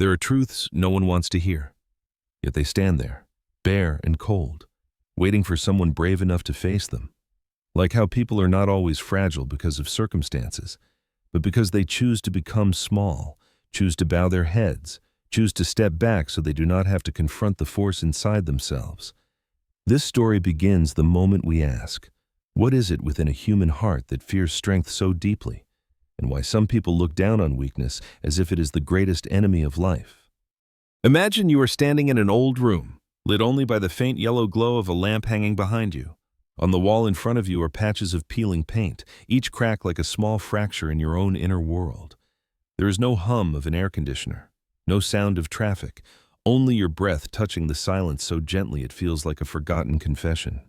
There are truths no one wants to hear, yet they stand there, bare and cold, waiting for someone brave enough to face them. Like how people are not always fragile because of circumstances, but because they choose to become small, choose to bow their heads, choose to step back so they do not have to confront the force inside themselves. This story begins the moment we ask, what is it within a human heart that fears strength so deeply, and why some people look down on weakness as if it is the greatest enemy of life? Imagine you are standing in an old room, lit only by the faint yellow glow of a lamp hanging behind you. On the wall in front of you are patches of peeling paint, each crack like a small fracture in your own inner world. There is no hum of an air conditioner, no sound of traffic, only your breath touching the silence so gently it feels like a forgotten confession.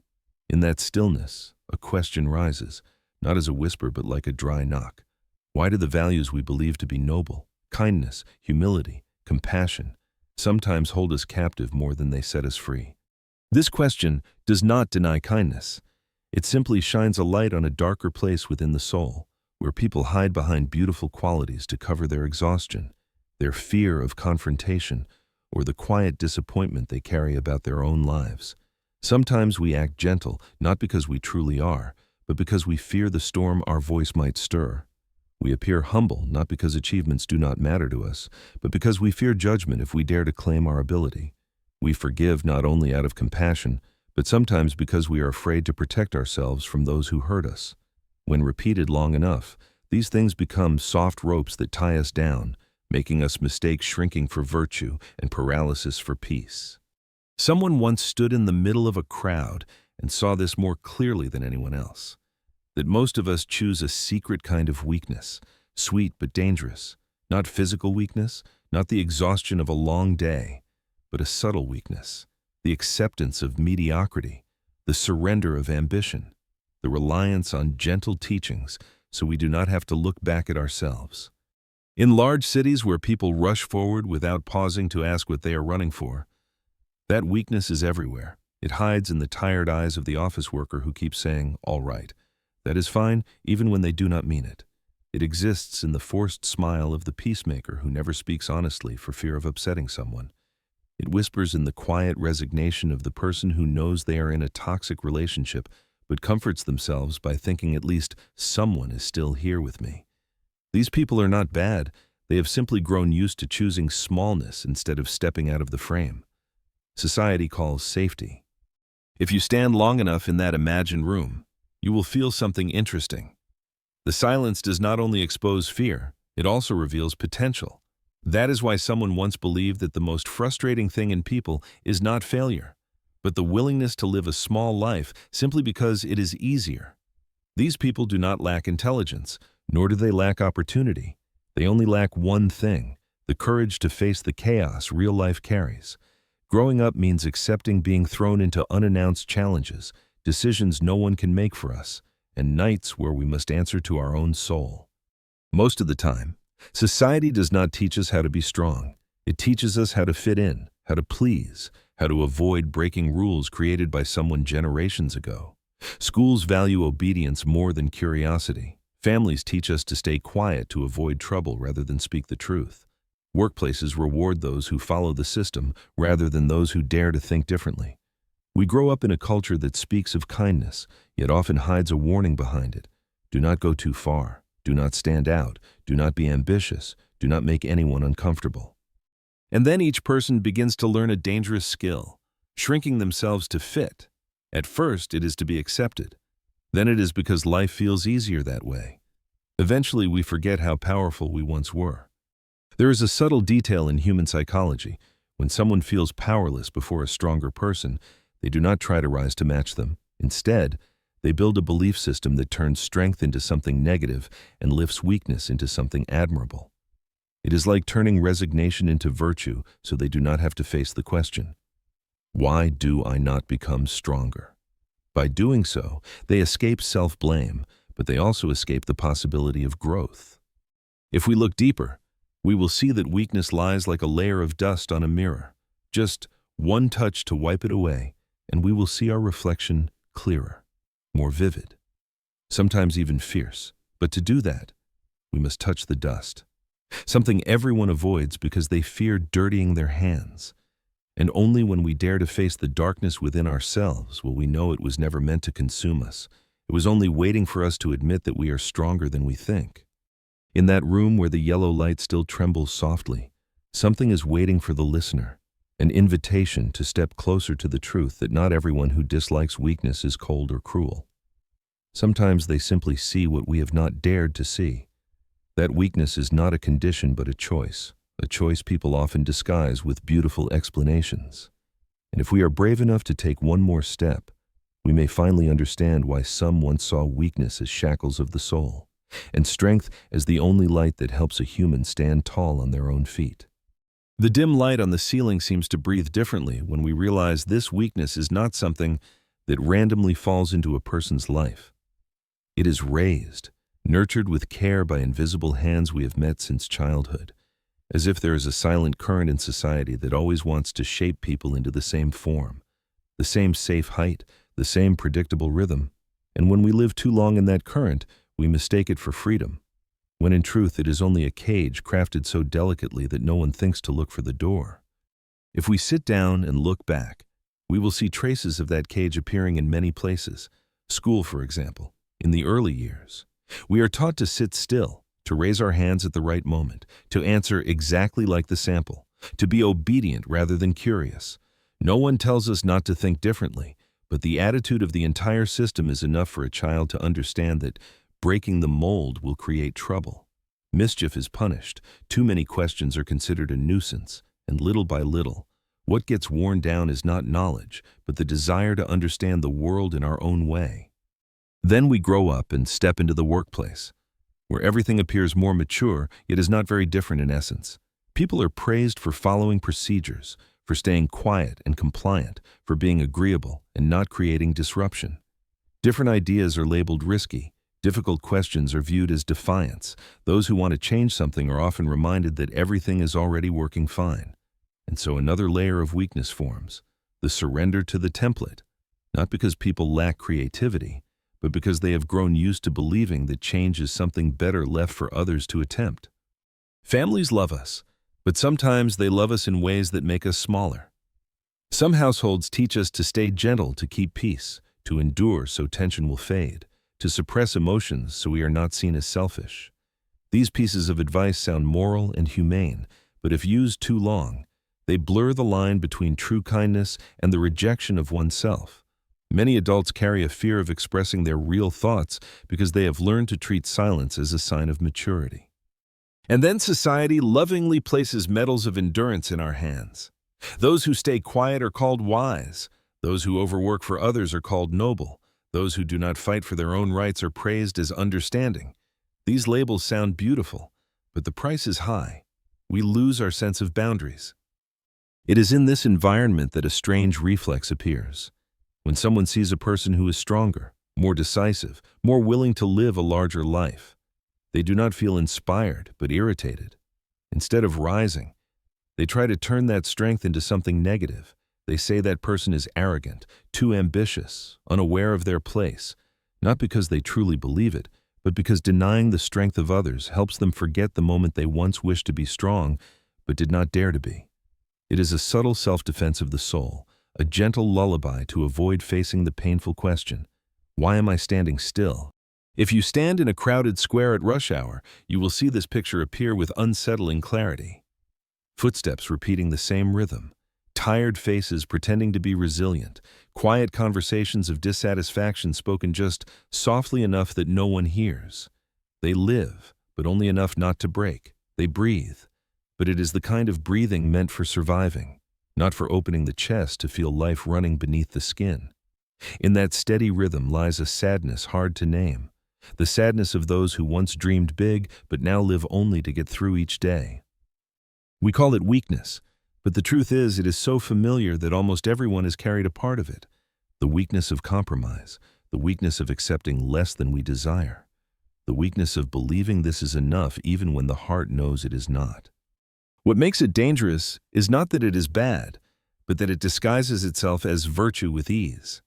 In that stillness, a question rises, not as a whisper but like a dry knock. Why do the values we believe to be noble, kindness, humility, compassion, sometimes hold us captive more than they set us free? This question does not deny kindness. It simply shines a light on a darker place within the soul, where people hide behind beautiful qualities to cover their exhaustion, their fear of confrontation, or the quiet disappointment they carry about their own lives. Sometimes we act gentle, not because we truly are, but because we fear the storm our voice might stir. We appear humble, not because achievements do not matter to us, but because we fear judgment if we dare to claim our ability. We forgive not only out of compassion, but sometimes because we are afraid to protect ourselves from those who hurt us. When repeated long enough, these things become soft ropes that tie us down, making us mistake shrinking for virtue and paralysis for peace. Someone once stood in the middle of a crowd and saw this more clearly than anyone else. That most of us choose a secret kind of weakness, sweet but dangerous. Not physical weakness, not the exhaustion of a long day, but a subtle weakness, the acceptance of mediocrity, the surrender of ambition, the reliance on gentle teachings so we do not have to look back at ourselves. In large cities where people rush forward without pausing to ask what they are running for, that weakness is everywhere. It hides in the tired eyes of the office worker who keeps saying, "All right." That is fine, even when they do not mean it. It exists in the forced smile of the peacemaker who never speaks honestly for fear of upsetting someone. It whispers in the quiet resignation of the person who knows they are in a toxic relationship but comforts themselves by thinking at least someone is still here with me. These people are not bad. They have simply grown used to choosing smallness instead of stepping out of the frame. Society calls safety. If you stand long enough in that imagined room, you will feel something interesting. The silence does not only expose fear, it also reveals potential. That is why someone once believed that the most frustrating thing in people is not failure, but the willingness to live a small life simply because it is easier. These people do not lack intelligence, nor do they lack opportunity. They only lack one thing, the courage to face the chaos real life carries. Growing up means accepting being thrown into unannounced challenges, decisions no one can make for us, and nights where we must answer to our own soul. Most of the time, society does not teach us how to be strong. It teaches us how to fit in, how to please, how to avoid breaking rules created by someone generations ago. Schools value obedience more than curiosity. Families teach us to stay quiet to avoid trouble rather than speak the truth. Workplaces reward those who follow the system rather than those who dare to think differently. We grow up in a culture that speaks of kindness, yet often hides a warning behind it. Do not go too far. Do not stand out. Do not be ambitious. Do not make anyone uncomfortable. And then each person begins to learn a dangerous skill, shrinking themselves to fit. At first, it is to be accepted. Then it is because life feels easier that way. Eventually, we forget how powerful we once were. There is a subtle detail in human psychology. When someone feels powerless before a stronger person, they do not try to rise to match them. Instead, they build a belief system that turns strength into something negative and lifts weakness into something admirable. It is like turning resignation into virtue so they do not have to face the question, why do I not become stronger? By doing so, they escape self-blame, but they also escape the possibility of growth. If we look deeper, we will see that weakness lies like a layer of dust on a mirror. Just one touch to wipe it away, and we will see our reflection clearer, more vivid, sometimes even fierce. But to do that, we must touch the dust. something everyone avoids because they fear dirtying their hands. And only when we dare to face the darkness within ourselves will we know it was never meant to consume us. It was only waiting for us to admit that we are stronger than we think. In that room where the yellow light still trembles softly, something is waiting for the listener, an invitation to step closer to the truth that not everyone who dislikes weakness is cold or cruel. Sometimes they simply see what we have not dared to see. That weakness is not a condition but a choice people often disguise with beautiful explanations. And if we are brave enough to take one more step, we may finally understand why some once saw weakness as shackles of the soul, and strength as the only light that helps a human stand tall on their own feet. The dim light on the ceiling seems to breathe differently when we realize this weakness is not something that randomly falls into a person's life. It is raised, nurtured with care by invisible hands we have met since childhood, as if there is a silent current in society that always wants to shape people into the same form, the same safe height, the same predictable rhythm. And when we live too long in that current, we mistake it for freedom, when in truth it is only a cage crafted so delicately that no one thinks to look for the door. If we sit down and look back, we will see traces of that cage appearing in many places. School, for example, in the early years. We are taught to sit still, to raise our hands at the right moment, to answer exactly like the sample, to be obedient rather than curious. No one tells us not to think differently, but the attitude of the entire system is enough for a child to understand that breaking the mold will create trouble. Mischief is punished, too many questions are considered a nuisance, and little by little, what gets worn down is not knowledge, but the desire to understand the world in our own way. Then we grow up and step into the workplace, where everything appears more mature, yet is not very different in essence. People are praised for following procedures, for staying quiet and compliant, for being agreeable and not creating disruption. Different ideas are labeled risky. Difficult questions are viewed as defiance. Those who want to change something are often reminded that everything is already working fine. And so another layer of weakness forms, the surrender to the template, not because people lack creativity, but because they have grown used to believing that change is something better left for others to attempt. Families love us, but sometimes they love us in ways that make us smaller. Some households teach us to stay gentle to keep peace, to endure so tension will fade, to suppress emotions so we are not seen as selfish. These pieces of advice sound moral and humane, but if used too long, they blur the line between true kindness and the rejection of oneself. Many adults carry a fear of expressing their real thoughts because they have learned to treat silence as a sign of maturity. And then society lovingly places medals of endurance in our hands. Those who stay quiet are called wise. Those who overwork for others are called noble. Those who do not fight for their own rights are praised as understanding. These labels sound beautiful, but the price is high. We lose our sense of boundaries. It is in this environment that a strange reflex appears. When someone sees a person who is stronger, more decisive, more willing to live a larger life, they do not feel inspired but irritated. Instead of rising, they try to turn that strength into something negative. They say that person is arrogant, too ambitious, unaware of their place, not because they truly believe it, but because denying the strength of others helps them forget the moment they once wished to be strong but did not dare to be. It is a subtle self-defense of the soul, a gentle lullaby to avoid facing the painful question, why am I standing still? If you stand in a crowded square at rush hour, you will see this picture appear with unsettling clarity. Footsteps repeating the same rhythm, tired faces pretending to be resilient, quiet conversations of dissatisfaction spoken just softly enough that no one hears. They live, but only enough not to break. They breathe, but it is the kind of breathing meant for surviving, not for opening the chest to feel life running beneath the skin. In that steady rhythm lies a sadness hard to name, the sadness of those who once dreamed big but now live only to get through each day. We call it weakness, but the truth is it is so familiar that almost everyone has carried a part of it. The weakness of compromise, the weakness of accepting less than we desire, the weakness of believing this is enough even when the heart knows it is not. What makes it dangerous is not that it is bad, but that it disguises itself as virtue with ease.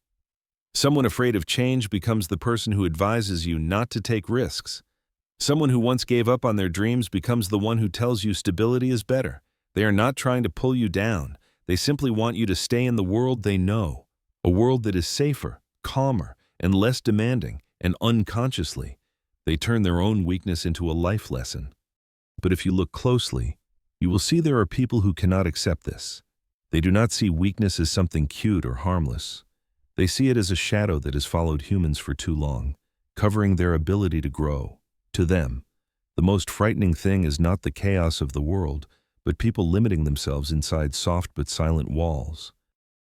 Someone afraid of change becomes the person who advises you not to take risks. Someone who once gave up on their dreams becomes the one who tells you stability is better. They are not trying to pull you down. They simply want you to stay in the world they know, a world that is safer, calmer, and less demanding, and unconsciously, they turn their own weakness into a life lesson. But if you look closely, you will see there are people who cannot accept this. They do not see weakness as something cute or harmless. They see it as a shadow that has followed humans for too long, covering their ability to grow. To them, the most frightening thing is not the chaos of the world, but people limiting themselves inside soft but silent walls.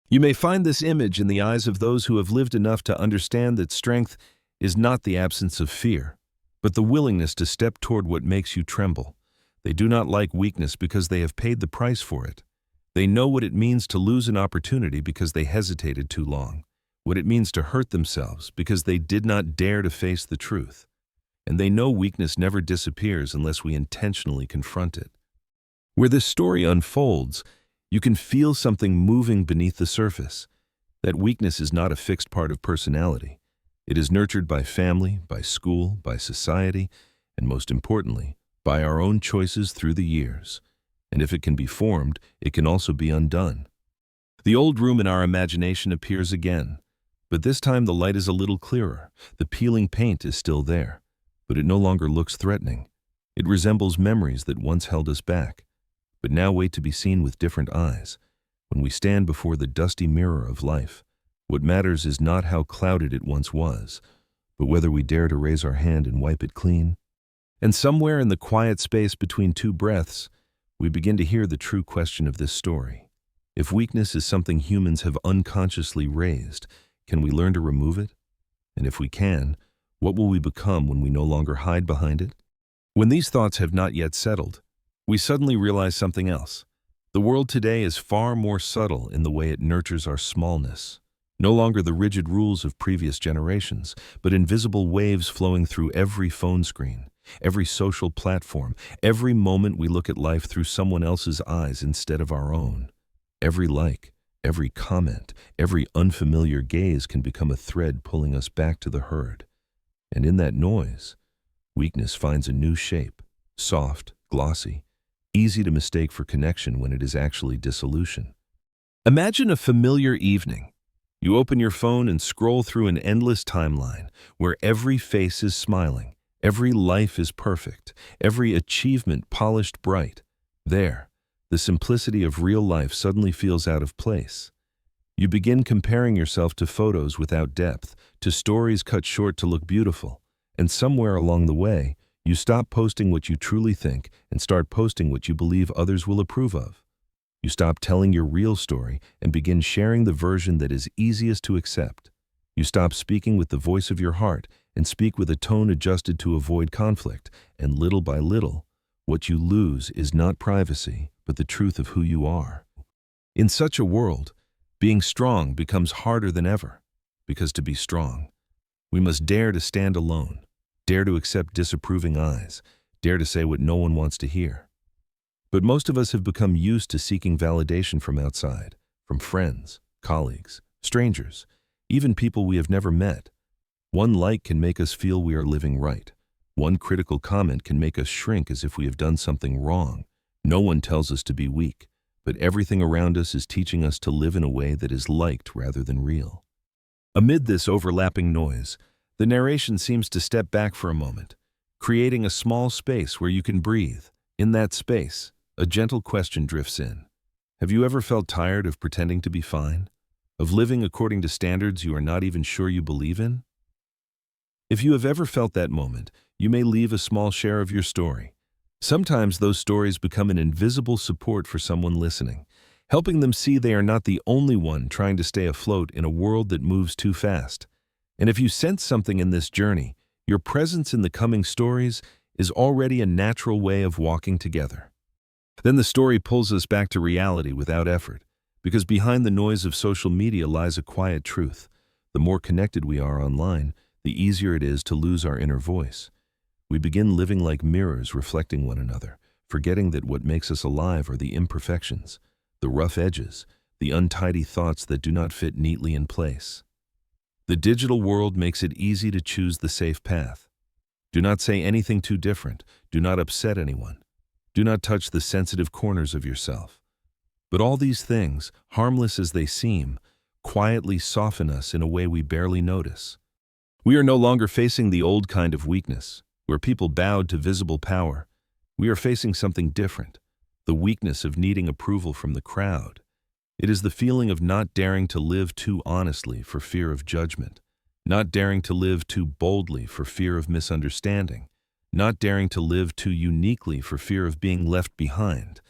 You may find this image in the eyes of those who have lived enough to understand that strength is not the absence of fear, but the willingness to step toward what makes you tremble. They do not like weakness because they have paid the price for it. They know what it means to lose an opportunity because they hesitated too long, what it means to hurt themselves because they did not dare to face the truth. And they know weakness never disappears unless we intentionally confront it. Where this story unfolds, you can feel something moving beneath the surface. That weakness is not a fixed part of personality. It is nurtured by family, by school, by society, and most importantly, by our own choices through the years. And if it can be formed, it can also be undone. The old room in our imagination appears again, but this time the light is a little clearer. The peeling paint is still there, but it no longer looks threatening. It resembles memories that once held us back, but now wait to be seen with different eyes. When we stand before the dusty mirror of life, what matters is not how clouded it once was, but whether we dare to raise our hand and wipe it clean. And somewhere in the quiet space between two breaths, we begin to hear the true question of this story. If weakness is something humans have unconsciously raised, can we learn to remove it? And if we can, what will we become when we no longer hide behind it? When these thoughts have not yet settled, we suddenly realize something else. The world today is far more subtle in the way it nurtures our smallness. No longer the rigid rules of previous generations, but invisible waves flowing through every phone screen, every social platform, every moment we look at life through someone else's eyes instead of our own. Every like, every comment, every unfamiliar gaze can become a thread pulling us back to the herd. And in that noise, weakness finds a new shape, soft, glossy, easy to mistake for connection when it is actually dissolution. Imagine a familiar evening. You open your phone and scroll through an endless timeline where every face is smiling, every life is perfect, every achievement polished bright. There, the simplicity of real life suddenly feels out of place. You begin comparing yourself to photos without depth, to stories cut short to look beautiful, and somewhere along the way, you stop posting what you truly think and start posting what you believe others will approve of. You stop telling your real story and begin sharing the version that is easiest to accept. You stop speaking with the voice of your heart and speak with a tone adjusted to avoid conflict, and little by little, what you lose is not privacy, but the truth of who you are. In such a world, being strong becomes harder than ever, because to be strong, we must dare to stand alone, dare to accept disapproving eyes, dare to say what no one wants to hear. But most of us have become used to seeking validation from outside, from friends, colleagues, strangers, even people we have never met. One like can make us feel we are living right. One critical comment can make us shrink as if we have done something wrong. No one tells us to be weak, but everything around us is teaching us to live in a way that is liked rather than real. Amid this overlapping noise, the narration seems to step back for a moment, creating a small space where you can breathe. In that space, a gentle question drifts in. Have you ever felt tired of pretending to be fine? Of living according to standards you are not even sure you believe in? If you have ever felt that moment, you may leave a small share of your story. Sometimes those stories become an invisible support for someone listening, helping them see they are not the only one trying to stay afloat in a world that moves too fast. And if you sense something in this journey, your presence in the coming stories is already a natural way of walking together. Then the story pulls us back to reality without effort, because behind the noise of social media lies a quiet truth. The more connected we are online, the easier it is to lose our inner voice. We begin living like mirrors reflecting one another, forgetting that what makes us alive are the imperfections, the rough edges, the untidy thoughts that do not fit neatly in place. The digital world makes it easy to choose the safe path, Do not say anything too different. Do not upset anyone. Do not touch the sensitive corners of yourself. But all these things, harmless as they seem, quietly soften us in a way we barely notice. We are no longer facing the old kind of weakness, where people bowed to visible power. We are facing something different, the weakness of needing approval from the crowd. It is the feeling of not daring to live too honestly for fear of judgment, not daring to live too boldly for fear of misunderstanding, not daring to live too uniquely for fear of being left behind.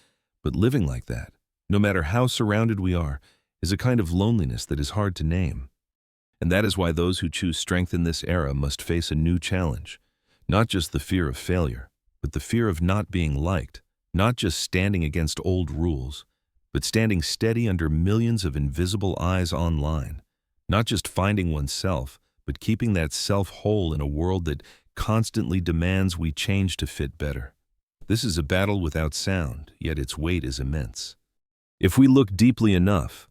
But living like that, no matter how surrounded we are, is a kind of loneliness that is hard to name. And that is why those who choose strength in this era must face a new challenge, not just the fear of failure, but the fear of not being liked, not just standing against old rules, but standing steady under millions of invisible eyes online, not just finding oneself, but keeping that self whole in a world that constantly demands we change to fit better. This is a battle without sound, yet its weight is immense. If we look deeply enough,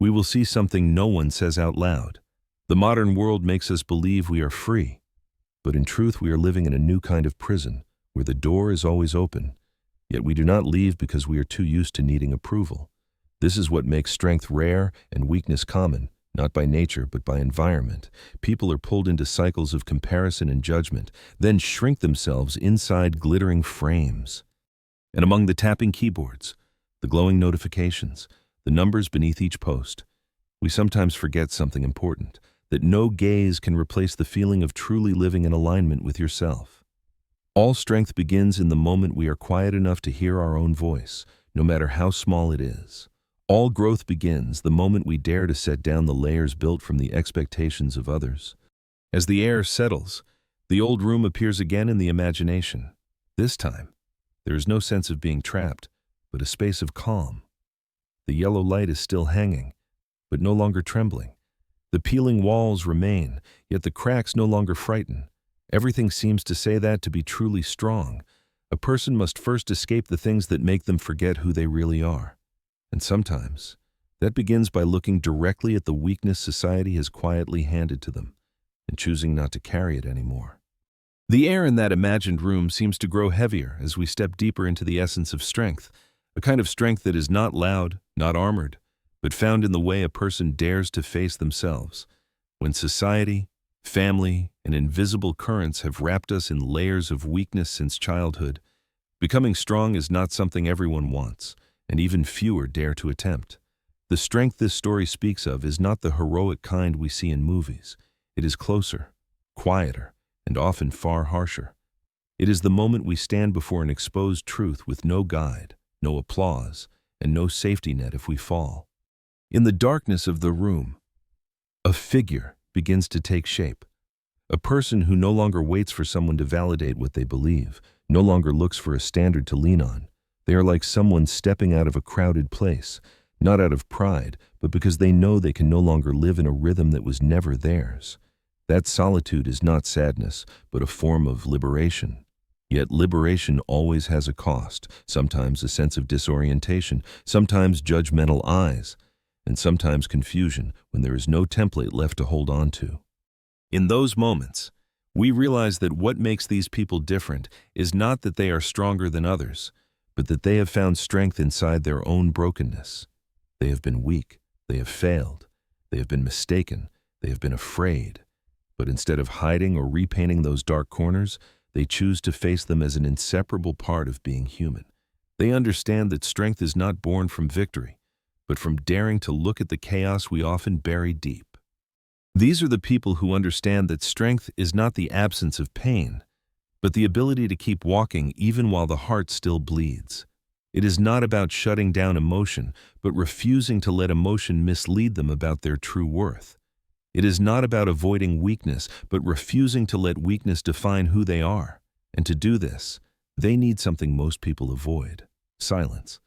we will see something no one says out loud. The modern world makes us believe we are free, but in truth we are living in a new kind of prison, where the door is always open, yet we do not leave because we are too used to needing approval. This is what makes strength rare and weakness common, not by nature but by environment. People are pulled into cycles of comparison and judgment, then shrink themselves inside glittering frames. And among the tapping keyboards, the glowing notifications, the numbers beneath each post, we sometimes forget something important, that no gaze can replace the feeling of truly living in alignment with yourself. All strength begins in the moment we are quiet enough to hear our own voice, no matter how small it is. All growth begins the moment we dare to set down the layers built from the expectations of others. As the air settles, the old room appears again in the imagination. This time, there is no sense of being trapped, but a space of calm. The yellow light is still hanging, but no longer trembling. The peeling walls remain, yet the cracks no longer frighten. Everything seems to say that to be truly strong, a person must first escape the things that make them forget who they really are. And sometimes, that begins by looking directly at the weakness society has quietly handed to them, and choosing not to carry it anymore. The air in that imagined room seems to grow heavier as we step deeper into the essence of strength, a kind of strength that is not loud, not armored, but found in the way a person dares to face themselves. When society, family, and invisible currents have wrapped us in layers of weakness since childhood, becoming strong is not something everyone wants, and even fewer dare to attempt. The strength this story speaks of is not the heroic kind we see in movies. It is closer, quieter, and often far harsher. It is the moment we stand before an exposed truth with no guide, no applause, and no safety net if we fall. In the darkness of the room, a figure begins to take shape. A person who no longer waits for someone to validate what they believe, no longer looks for a standard to lean on. They are like someone stepping out of a crowded place, not out of pride, but because they know they can no longer live in a rhythm that was never theirs. That solitude is not sadness, but a form of liberation. Yet liberation always has a cost, sometimes a sense of disorientation, sometimes judgmental eyes, and sometimes confusion when there is no template left to hold on to. In those moments, we realize that what makes these people different is not that they are stronger than others, but that they have found strength inside their own brokenness. They have been weak, they have failed, they have been mistaken, they have been afraid. But instead of hiding or repainting those dark corners, they choose to face them as an inseparable part of being human. They understand that strength is not born from victory, but from daring to look at the chaos we often bury deep. These are the people who understand that strength is not the absence of pain, but the ability to keep walking even while the heart still bleeds. It is not about shutting down emotion, but refusing to let emotion mislead them about their true worth. It is not about avoiding weakness, but refusing to let weakness define who they are. And to do this, they need something most people avoid: silence.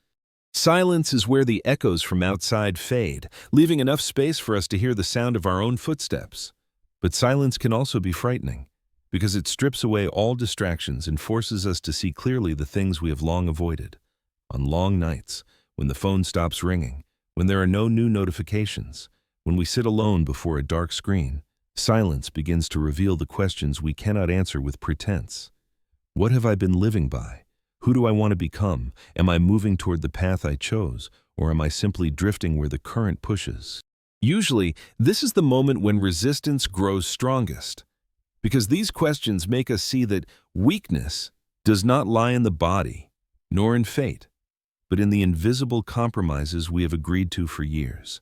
Silence is where the echoes from outside fade, leaving enough space for us to hear the sound of our own footsteps. But silence can also be frightening, because it strips away all distractions and forces us to see clearly the things we have long avoided. On long nights, when the phone stops ringing, when there are no new notifications, when we sit alone before a dark screen, Silence begins to reveal the questions we cannot answer with pretense. What have I been living by? Who do I want to become? Am I moving toward the path I chose, or am I simply drifting where the current pushes? Usually, this is the moment when resistance grows strongest, because these questions make us see that weakness does not lie in the body, nor in fate, but in the invisible compromises we have agreed to for years.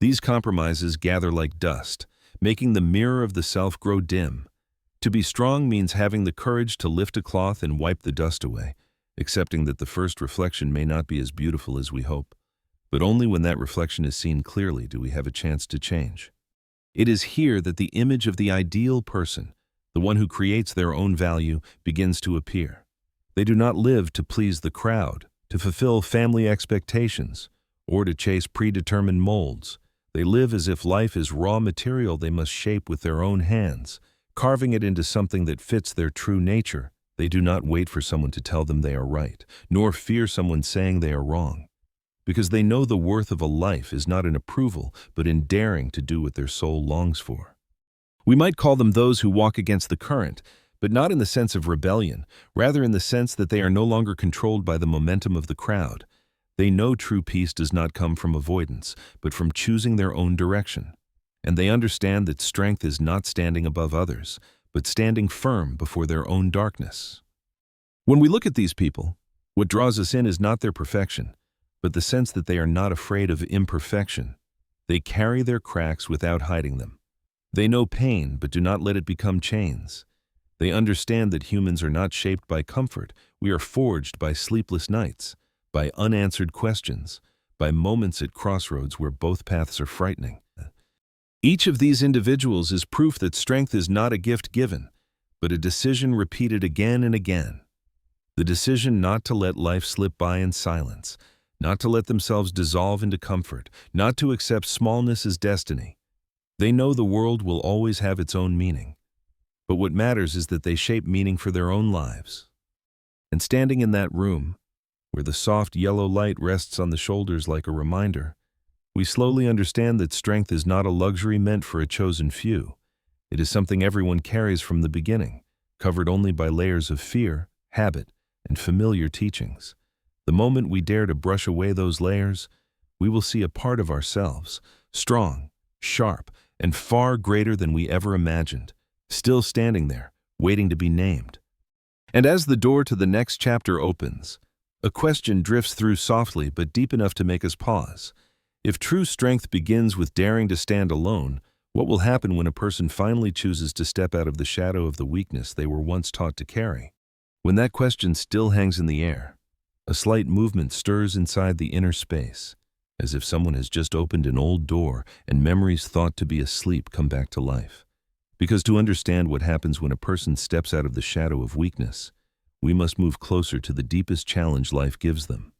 These compromises gather like dust, making the mirror of the self grow dim. To be strong means having the courage to lift a cloth and wipe the dust away, accepting that the first reflection may not be as beautiful as we hope, but only when that reflection is seen clearly do we have a chance to change. It is here that the image of the ideal person, the one who creates their own value, begins to appear. They do not live to please the crowd, to fulfill family expectations, or to chase predetermined molds. They live as if life is raw material they must shape with their own hands, carving it into something that fits their true nature. They do not wait for someone to tell them they are right, nor fear someone saying they are wrong, because they know the worth of a life is not in approval, but in daring to do what their soul longs for. We might call them those who walk against the current, but not in the sense of rebellion, rather in the sense that they are no longer controlled by the momentum of the crowd. They know true peace does not come from avoidance, but from choosing their own direction. And they understand that strength is not standing above others, but standing firm before their own darkness. When we look at these people, what draws us in is not their perfection, but the sense that they are not afraid of imperfection. They carry their cracks without hiding them. They know pain, but do not let it become chains. They understand that humans are not shaped by comfort. We are forged by sleepless nights, by unanswered questions, by moments at crossroads where both paths are frightening. Each of these individuals is proof that strength is not a gift given, but a decision repeated again and again. The decision not to let life slip by in silence, not to let themselves dissolve into comfort, not to accept smallness as destiny. They know the world will always have its own meaning, but what matters is that they shape meaning for their own lives. And standing in that room, where the soft yellow light rests on the shoulders like a reminder, we slowly understand that strength is not a luxury meant for a chosen few. It is something everyone carries from the beginning, covered only by layers of fear, habit, and familiar teachings. The moment we dare to brush away those layers, we will see a part of ourselves, strong, sharp, and far greater than we ever imagined, still standing there, waiting to be named. And as the door to the next chapter opens, a question drifts through softly but deep enough to make us pause. If true strength begins with daring to stand alone, what will happen when a person finally chooses to step out of the shadow of the weakness they were once taught to carry? When that question still hangs in the air, a slight movement stirs inside the inner space, as if someone has just opened an old door and memories thought to be asleep come back to life. Because to understand what happens when a person steps out of the shadow of weakness, we must move closer to the deepest challenge life gives them,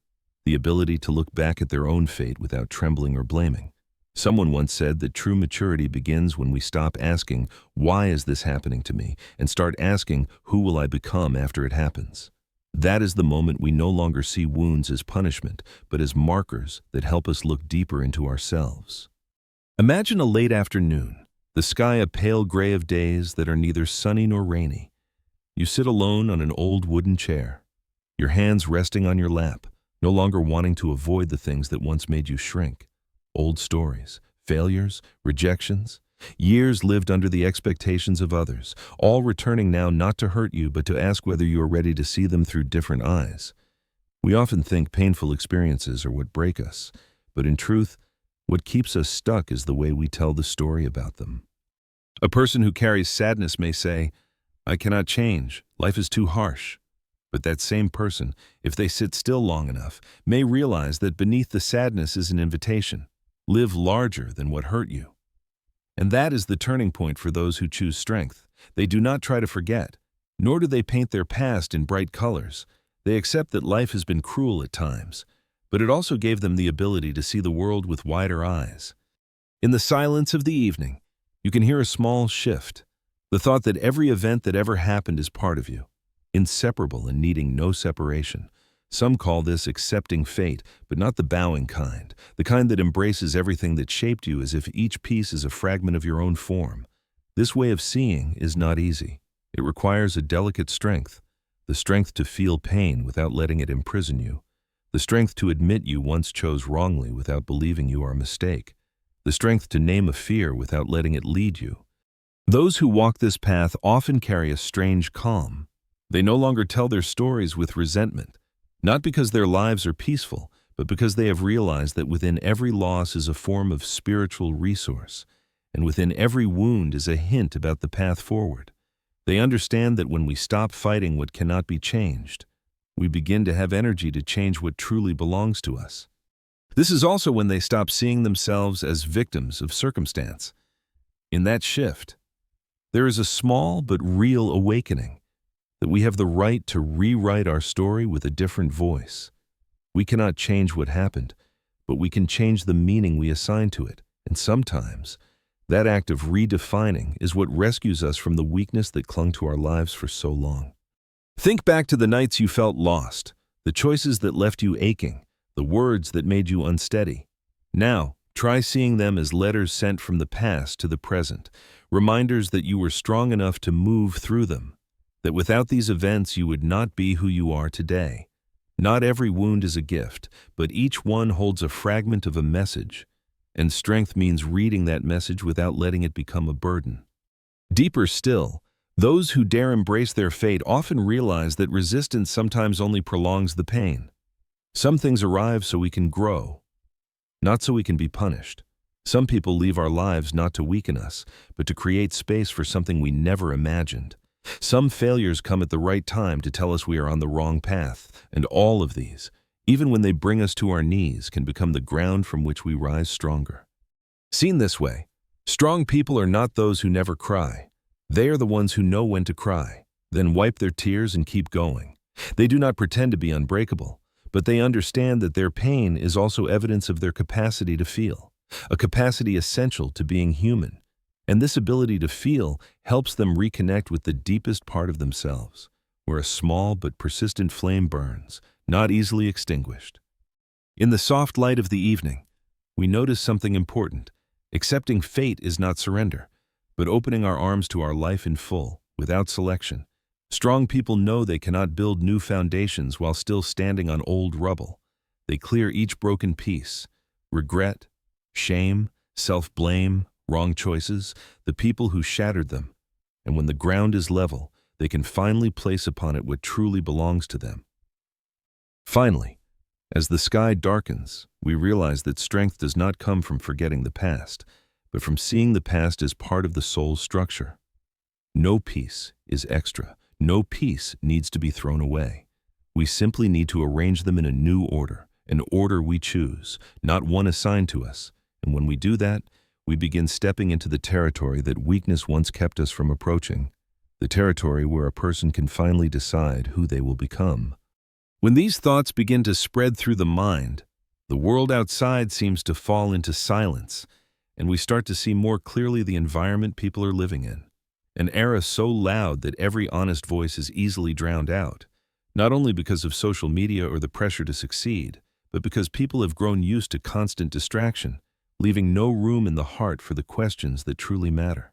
the ability to look back at their own fate without trembling or blaming. Someone once said that true maturity begins when we stop asking, "Why is this happening to me?" and start asking, "Who will I become after it happens?" That is the moment we no longer see wounds as punishment, but as markers that help us look deeper into ourselves. Imagine a late afternoon, the sky a pale gray of days that are neither sunny nor rainy. You sit alone on an old wooden chair, your hands resting on your lap, no longer wanting to avoid the things that once made you shrink. Old stories, failures, rejections, years lived under the expectations of others, all returning now not to hurt you but to ask whether you are ready to see them through different eyes. We often think painful experiences are what break us, but in truth, what keeps us stuck is the way we tell the story about them. A person who carries sadness may say, "I cannot change, life is too harsh." But that same person, if they sit still long enough, may realize that beneath the sadness is an invitation. Live larger than what hurt you. And that is the turning point for those who choose strength. They do not try to forget, nor do they paint their past in bright colors. They accept that life has been cruel at times, but it also gave them the ability to see the world with wider eyes. In the silence of the evening, you can hear a small shift, the thought that every event that ever happened is part of you, inseparable and needing no separation. Some call this accepting fate, but not the bowing kind, the kind that embraces everything that shaped you as if each piece is a fragment of your own form. This way of seeing is not easy. It requires a delicate strength, the strength to feel pain without letting it imprison you, the strength to admit you once chose wrongly without believing you are a mistake, the strength to name a fear without letting it lead you. Those who walk this path often carry a strange calm. They no longer tell their stories with resentment, not because their lives are peaceful, but because they have realized that within every loss is a form of spiritual resource, and within every wound is a hint about the path forward. They understand that when we stop fighting what cannot be changed, we begin to have energy to change what truly belongs to us. This is also when they stop seeing themselves as victims of circumstance. In that shift, there is a small but real awakening that we have the right to rewrite our story with a different voice. We cannot change what happened, but we can change the meaning we assign to it, and sometimes that act of redefining is what rescues us from the weakness that clung to our lives for so long. Think back to the nights you felt lost, the choices that left you aching, the words that made you unsteady. Now, try seeing them as letters sent from the past to the present, reminders that you were strong enough to move through them, that without these events you would not be who you are today. Not every wound is a gift, but each one holds a fragment of a message, and strength means reading that message without letting it become a burden. Deeper still, those who dare embrace their fate often realize that resistance sometimes only prolongs the pain. Some things arrive so we can grow, not so we can be punished. Some people leave our lives not to weaken us, but to create space for something we never imagined. Some failures come at the right time to tell us we are on the wrong path, and all of these, even when they bring us to our knees, can become the ground from which we rise stronger. Seen this way, strong people are not those who never cry. They are the ones who know when to cry, then wipe their tears and keep going. They do not pretend to be unbreakable, but they understand that their pain is also evidence of their capacity to feel, a capacity essential to being human. And this ability to feel helps them reconnect with the deepest part of themselves, where a small but persistent flame burns, not easily extinguished. In the soft light of the evening, we notice something important. Accepting fate is not surrender, but opening our arms to our life in full, without selection. Strong people know they cannot build new foundations while still standing on old rubble. They clear each broken piece, regret, shame, self-blame, wrong choices, the people who shattered them. And when the ground is level, they can finally place upon it what truly belongs to them. Finally, as the sky darkens, we realize that strength does not come from forgetting the past, but from seeing the past as part of the soul's structure. No piece is extra. No piece needs to be thrown away. We simply need to arrange them in a new order, an order we choose, not one assigned to us. And when we do that, we begin stepping into the territory that weakness once kept us from approaching, the territory where a person can finally decide who they will become. When these thoughts begin to spread through the mind, the world outside seems to fall into silence, and we start to see more clearly the environment people are living in. An era so loud that every honest voice is easily drowned out, not only because of social media or the pressure to succeed, but because people have grown used to constant distraction, leaving no room in the heart for the questions that truly matter.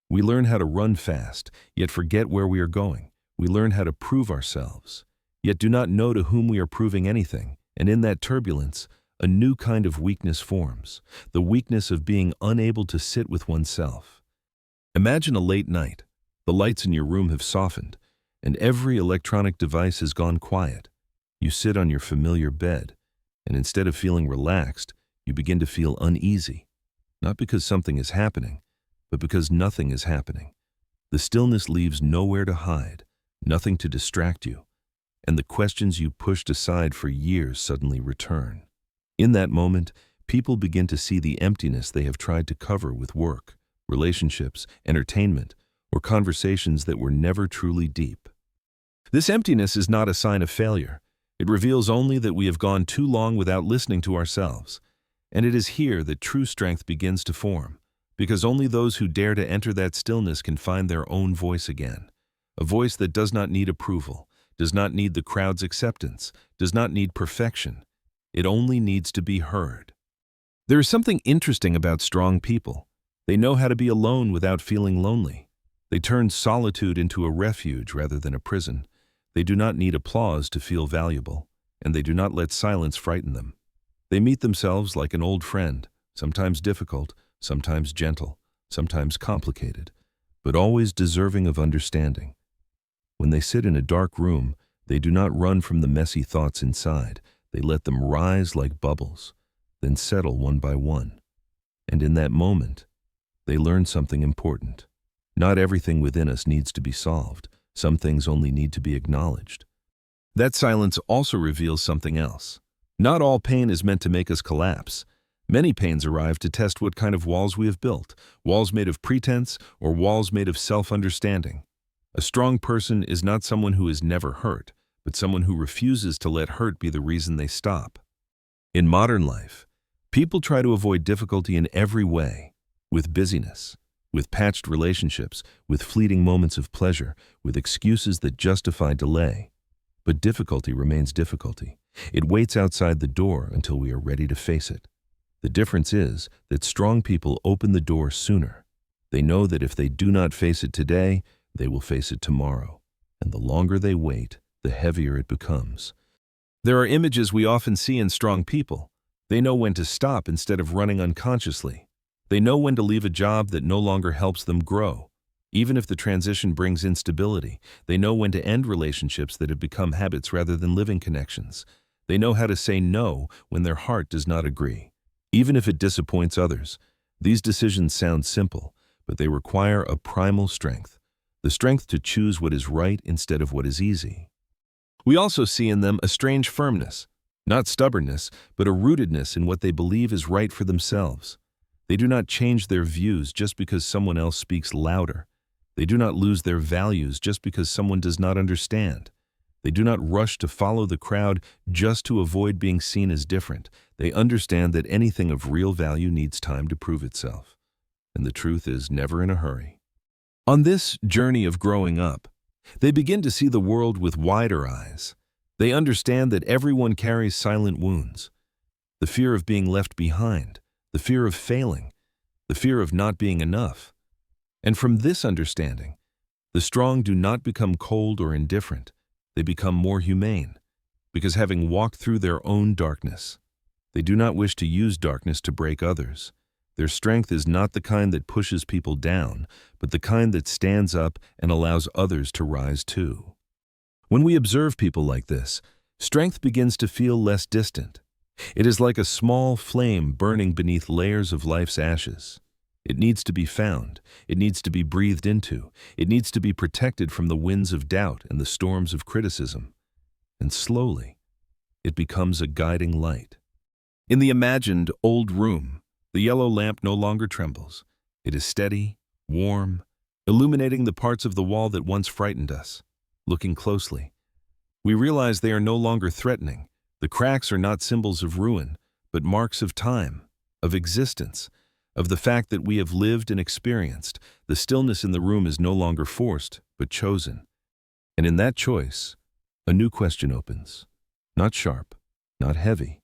We learn how to run fast, yet forget where we are going. We learn how to prove ourselves, yet do not know to whom we are proving anything, and in that turbulence, a new kind of weakness forms, the weakness of being unable to sit with oneself. Imagine a late night. The lights in your room have softened, and every electronic device has gone quiet. You sit on your familiar bed, and instead of feeling relaxed, you begin to feel uneasy, not because something is happening, but because nothing is happening. The stillness leaves nowhere to hide, nothing to distract you, and the questions you pushed aside for years suddenly return. In that moment, people begin to see the emptiness they have tried to cover with work, relationships, entertainment, or conversations that were never truly deep. This emptiness is not a sign of failure. It reveals only that we have gone too long without listening to ourselves. And it is here that true strength begins to form, because only those who dare to enter that stillness can find their own voice again. A voice that does not need approval, does not need the crowd's acceptance, does not need perfection. It only needs to be heard. There is something interesting about strong people. They know how to be alone without feeling lonely. They turn solitude into a refuge rather than a prison. They do not need applause to feel valuable, and they do not let silence frighten them. They meet themselves like an old friend, sometimes difficult, sometimes gentle, sometimes complicated, but always deserving of understanding. When they sit in a dark room, they do not run from the messy thoughts inside. They let them rise like bubbles, then settle one by one. And in that moment, they learn something important. Not everything within us needs to be solved. Some things only need to be acknowledged. That silence also reveals something else. Not all pain is meant to make us collapse. Many pains arrive to test what kind of walls we have built, walls made of pretense or walls made of self-understanding. A strong person is not someone who is never hurt, but someone who refuses to let hurt be the reason they stop. In modern life, people try to avoid difficulty in every way, with busyness, with patched relationships, with fleeting moments of pleasure, with excuses that justify delay. But difficulty remains difficulty. It waits outside the door until we are ready to face it. The difference is that strong people open the door sooner. They know that if they do not face it today, they will face it tomorrow. And the longer they wait, the heavier it becomes. There are images we often see in strong people. They know when to stop instead of running unconsciously. They know when to leave a job that no longer helps them grow. Even if the transition brings instability, they know when to end relationships that have become habits rather than living connections. They know how to say no when their heart does not agree, even if it disappoints others. These decisions sound simple, but they require a primal strength, the strength to choose what is right instead of what is easy. We also see in them a strange firmness, not stubbornness, but a rootedness in what they believe is right for themselves. They do not change their views just because someone else speaks louder. They do not lose their values just because someone does not understand. They do not rush to follow the crowd just to avoid being seen as different. They understand that anything of real value needs time to prove itself. And the truth is never in a hurry. On this journey of growing up, they begin to see the world with wider eyes. They understand that everyone carries silent wounds. The fear of being left behind, the fear of failing, the fear of not being enough. And from this understanding, the strong do not become cold or indifferent. They become more humane, because having walked through their own darkness, they do not wish to use darkness to break others. Their strength is not the kind that pushes people down, but the kind that stands up and allows others to rise too. When we observe people like this, strength begins to feel less distant. It is like a small flame burning beneath layers of life's ashes. It needs to be found. It needs to be breathed into. It needs to be protected from the winds of doubt and the storms of criticism. And slowly, it becomes a guiding light. In the imagined old room, the yellow lamp no longer trembles. It is steady, warm, illuminating the parts of the wall that once frightened us. Looking closely, we realize they are no longer threatening. The cracks are not symbols of ruin, but marks of time, of existence, of the fact that we have lived and experienced. The stillness in the room is no longer forced, but chosen. And in that choice, a new question opens. Not sharp, not heavy,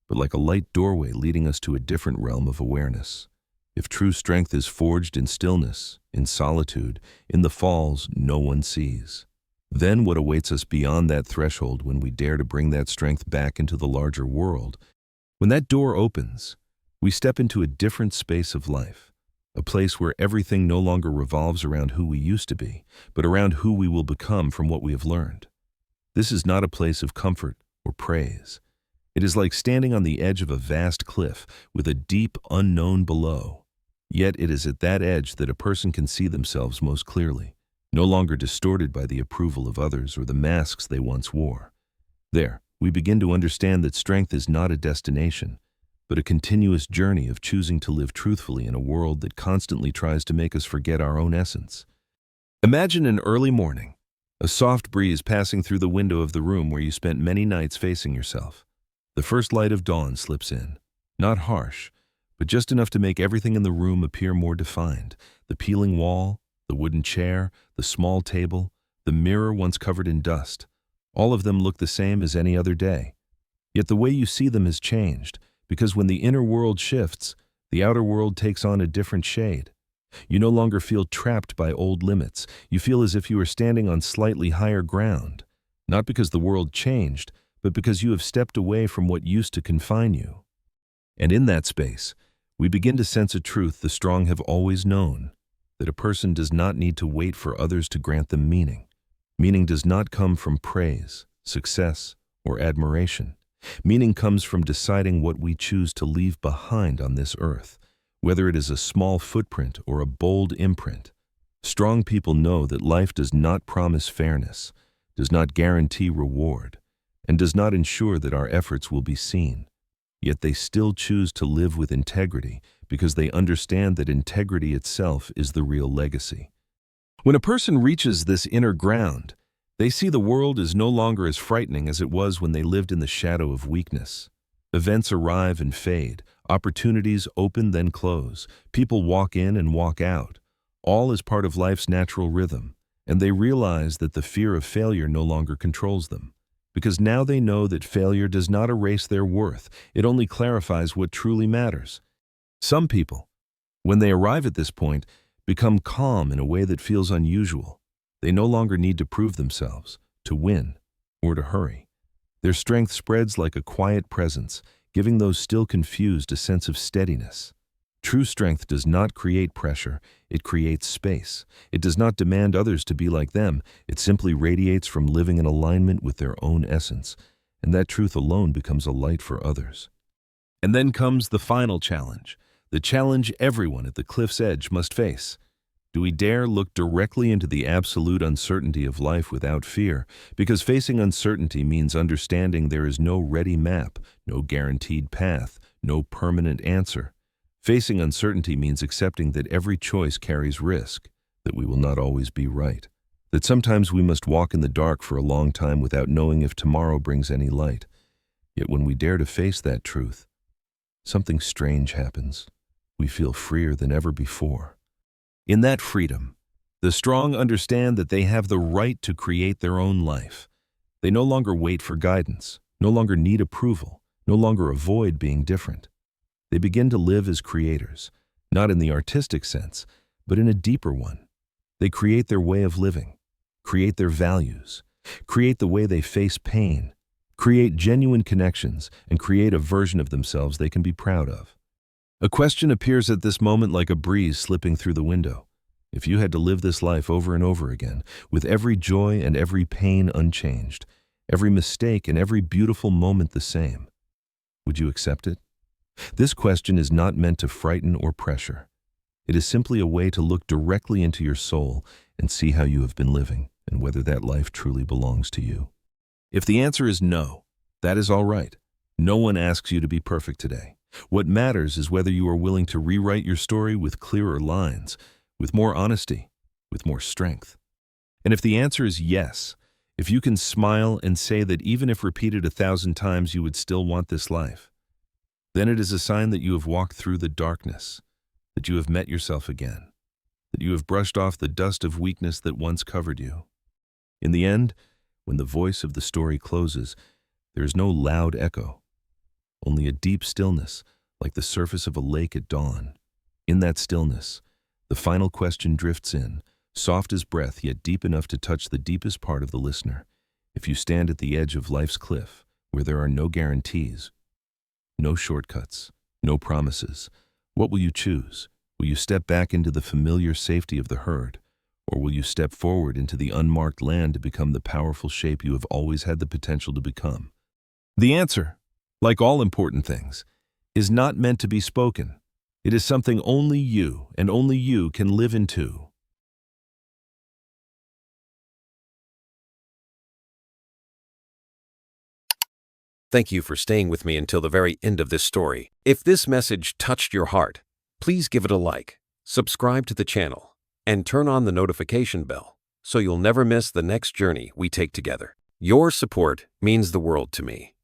but like a light doorway leading us to a different realm of awareness. If true strength is forged in stillness, in solitude, in the falls no one sees, then what awaits us beyond that threshold when we dare to bring that strength back into the larger world? When that door opens, we step into a different space of life, a place where everything no longer revolves around who we used to be, but around who we will become from what we have learned. This is not a place of comfort or praise. It is like standing on the edge of a vast cliff with a deep unknown below. Yet it is at that edge that a person can see themselves most clearly, no longer distorted by the approval of others or the masks they once wore. There, we begin to understand that strength is not a destination, but a continuous journey of choosing to live truthfully in a world that constantly tries to make us forget our own essence. Imagine an early morning, a soft breeze passing through the window of the room where you spent many nights facing yourself. The first light of dawn slips in, not harsh, but just enough to make everything in the room appear more defined. The peeling wall, the wooden chair, the small table, the mirror once covered in dust. All of them look the same as any other day. Yet the way you see them has changed, because when the inner world shifts, The outer world takes on a different shade. You no longer feel trapped by old limits. You feel as if you are standing on slightly higher ground, not because the world changed, but because you have stepped away from what used to confine you. And in that space, we begin to sense a truth the strong have always known, that a person does not need to wait for others to grant them meaning. Meaning does not come from praise, success, or admiration. Meaning comes from deciding what we choose to leave behind on this earth, whether it is a small footprint or a bold imprint. Strong people know that life does not promise fairness, does not guarantee reward, and does not ensure that our efforts will be seen. Yet they still choose to live with integrity because they understand that integrity itself is the real legacy. When a person reaches this inner ground, they see the world is no longer as frightening as it was when they lived in the shadow of weakness. Events arrive and fade, opportunities open then close, people walk in and walk out. All is part of life's natural rhythm, and they realize that the fear of failure no longer controls them. Because now they know that failure does not erase their worth, it only clarifies what truly matters. Some people, when they arrive at this point, become calm in a way that feels unusual. They no longer need to prove themselves, to win, or to hurry. Their strength spreads like a quiet presence, giving those still confused a sense of steadiness. True strength does not create pressure, it creates space. It does not demand others to be like them, it simply radiates from living in alignment with their own essence, and that truth alone becomes a light for others. And then comes the final challenge, the challenge everyone at the cliff's edge must face. Do we dare look directly into the absolute uncertainty of life without fear? Because facing uncertainty means understanding there is no ready map, no guaranteed path, no permanent answer. Facing uncertainty means accepting that every choice carries risk, that we will not always be right, that sometimes we must walk in the dark for a long time without knowing if tomorrow brings any light. Yet when we dare to face that truth, something strange happens. We feel freer than ever before. In that freedom, the strong understand that they have the right to create their own life. They no longer wait for guidance, no longer need approval, no longer avoid being different. They begin to live as creators, not in the artistic sense, but in a deeper one. They create their way of living, create their values, create the way they face pain, create genuine connections, and create a version of themselves they can be proud of. A question appears at this moment like a breeze slipping through the window. If you had to live this life over and over again, with every joy and every pain unchanged, every mistake and every beautiful moment the same, would you accept it? This question is not meant to frighten or pressure. It is simply a way to look directly into your soul and see how you have been living and whether that life truly belongs to you. If the answer is no, that is all right. No one asks you to be perfect today. What matters is whether you are willing to rewrite your story with clearer lines, with more honesty, with more strength. And if the answer is yes, if you can smile and say that even if repeated 1,000 times you would still want this life, then it is a sign that you have walked through the darkness, that you have met yourself again, that you have brushed off the dust of weakness that once covered you. In the end, when the voice of the story closes, there is no loud echo, only a deep stillness, like the surface of a lake at dawn. In that stillness, the final question drifts in, soft as breath, yet deep enough to touch the deepest part of the listener. If you stand at the edge of life's cliff, where there are no guarantees, no shortcuts, no promises, what will you choose? Will you step back into the familiar safety of the herd, or will you step forward into the unmarked land to become the powerful shape you have always had the potential to become? The answer, like all important things, is not meant to be spoken. It is something only you and only you can live into. Thank you for staying with me until the very end of this story. If this message touched your heart, please give it a like, subscribe to the channel, and turn on the notification bell so you'll never miss the next journey we take together. Your support means the world to me.